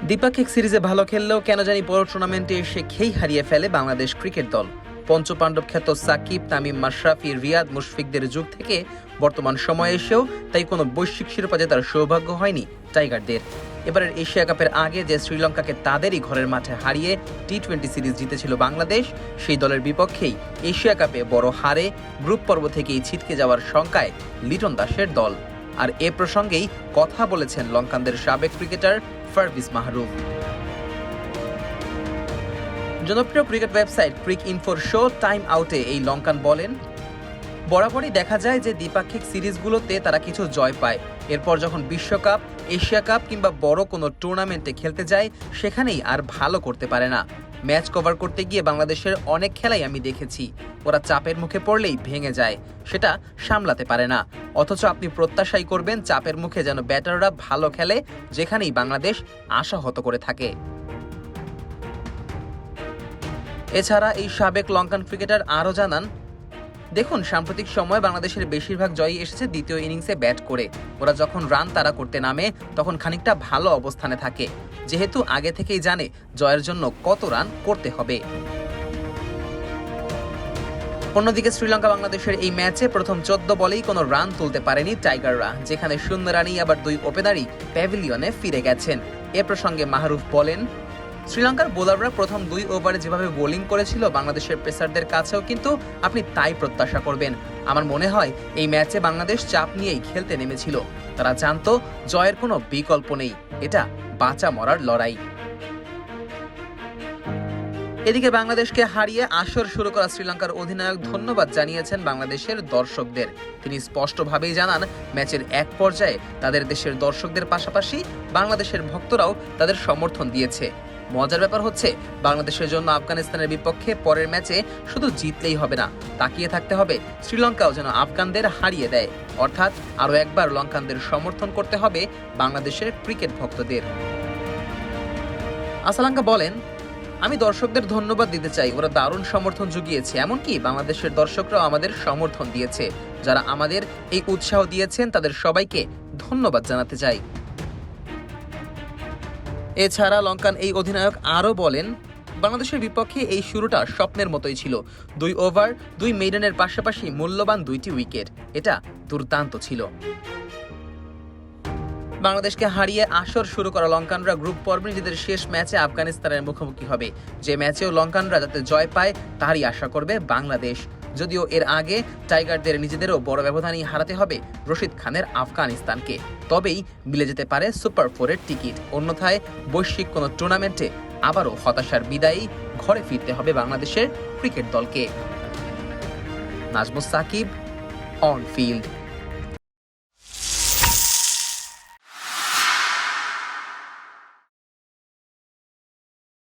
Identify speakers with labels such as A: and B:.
A: দ্বিপাক্ষিক সিরিজে ভালো খেললেও কেন জানি বড় টুর্নামেন্টে এসে খেই হারিয়ে ফেলে বাংলাদেশ ক্রিকেট দল। পঞ্চপাণ্ডব খ্যাত সাকিব, তামিম, মাশরাফি, রিয়াদ, মুশফিকদের যুগ থেকে বর্তমান সময়ে এসেও তাই কোনো বৈশ্বিক শিরোপা জেতার সৌভাগ্য হয়নি টাইগারদের। এবারের এশিয়া কাপের আগে যে শ্রীলঙ্কাকে তাদেরই ঘরের মাঠে হারিয়ে টি-20 সিরিজ জিতেছিল বাংলাদেশ, সেই দলের বিপক্ষেই এশিয়া কাপে বড় হারে গ্রুপ পর্ব থেকেই ছিটকে যাওয়ার শঙ্কায় লিটন দাসের দল। আর এ প্রসঙ্গেই কথা বলেছেন লঙ্কানদের সাবেক ক্রিকেটার পারভেজ মাহরুফ। জনপ্রিয় ক্রিকেট ওয়েবসাইট ক্রিক ইনফোর শো টাইম আউটে এই লঙ্কান বলেন, বরাবরই দেখা যায় যে দ্বিপাক্ষিক সিরিজগুলোতে তারা কিছু জয় পায়, এরপর যখন বিশ্বকাপ, এশিয়া কাপ কিংবা বড় কোনো টুর্নামেন্টে খেলতে যায় সেখানেই আর ভালো করতে পারে না। ম্যাচ কভার করতে গিয়ে বাংলাদেশের অনেক খেলাই আমি দেখেছি, ওরা চাপের মুখে পড়লেই ভেঙে যায়, সেটা সামলাতে পারে না। অথচ আপনি প্রত্যাশাই করবেন চাপের মুখে যেন ব্যাটাররা ভালো খেলে, যেখানেই বাংলাদেশ আশাহত করে থাকে। এছাড়া এই সাবেক লঙ্কান ক্রিকেটার আরও জানান, দেখুন, সাম্প্রতিক সময়ে বাংলাদেশের বেশিরভাগ জয়ই এসেছে দ্বিতীয় ইনিংসে ব্যাট করে। ওরা যখন রান তাড়া করতে নামে তখন খানিকটা ভালো অবস্থানে থাকে, যেহেতু আগে থেকেই জানে জয়ের জন্য কত রান করতে হবে। অন্যদিকে শ্রীলঙ্কা বাংলাদেশের এই ম্যাচে প্রথম 14 বলেই কোনো রান তুলতে পারেনি টাইগাররা, যেখানে শূন্য রানেই আবার দুই ওপেনারই প্যাভিলিয়নে ফিরে গেছেন। এ প্রসঙ্গে মাহরুফ বলেন, শ্রীলঙ্কার বোলাররা প্রথম 2 ওভারে যেভাবে বোলিং করেছিল বাংলাদেশের পেসারদের কাছেও কিন্তু আপনি তাই প্রত্যাশা করবেন। আমার মনে হয় এই ম্যাচে বাংলাদেশ চাপ নিয়েই খেলতে নেমেছিল, তারা জানতো জয়ের কোনো বিকল্প নেই, এটা বাঁচা মরার লড়াই। এদিকে বাংলাদেশকে হারিয়ে আসর শুরু করা শ্রীলঙ্কার অধিনায়ক ধন্যবাদ জানিয়েছেন বাংলাদেশের দর্শকদের। তিনি স্পষ্টভাবেই জানান, ম্যাচের এক পর্যায়ে তাদের দেশের দর্শকদের পাশাপাশি বাংলাদেশের ভক্তরাও তাদের সমর্থন দিয়েছে। মজার ব্যাপার হচ্ছে, বাংলাদেশের জন্য আফগানিস্তানের বিপক্ষে পরের ম্যাচে শুধু জিতলেই হবে না, তাকিয়ে থাকতে হবে শ্রীলঙ্কাও যেন আফগানদের হারিয়ে দেয়, অর্থাৎ আরও একবার লঙ্কানদের সমর্থন করতে হবে বাংলাদেশের ক্রিকেট ভক্তদের। আসালাঙ্কা বলেন, আমি দর্শকদের ধন্যবাদ দিতে চাই, ওরা দারুণ সমর্থন জুগিয়েছে, এমনকি বাংলাদেশের দর্শকরাও আমাদের সমর্থন দিয়েছে। যারা আমাদের এই উৎসাহ দিয়েছেন তাদের সবাইকে ধন্যবাদ জানাতে চাই। এছাড়া লঙ্কান এই অধিনায়ক আরও বলেন, বাংলাদেশের বিপক্ষে এই শুরুটা স্বপ্নের মতোই ছিল। 2 ওভার 2 মেইডেনের পাশাপাশি মূল্যবান 2টি উইকেট, এটা দুর্দান্ত ছিল। বাংলাদেশকে হারিয়ে আসর শুরু করা লঙ্কানরা গ্রুপ পর্বে নিজেদের শেষ ম্যাচে আফগানিস্তানের মুখোমুখি হবে। যে ম্যাচেও লঙ্কানরা যাতে জয় পায় তারই আশা করবে বাংলাদেশ। যদিও এর আগে টাইগারদের নিজেদেরও বড় ব্যবধানেই হারাতে হবে রশিদ খানের আফগানিস্তানকে, তবেই মিলে যেতে পারে সুপার 4-এর টিকিট। অন্যথায় বৈশ্বিক কোনো টুর্নামেন্টে আবারও হতাশার বিদায়ী ঘরে ফিরতে হবে বাংলাদেশের ক্রিকেট দলকে। Najmus Sakib, on field.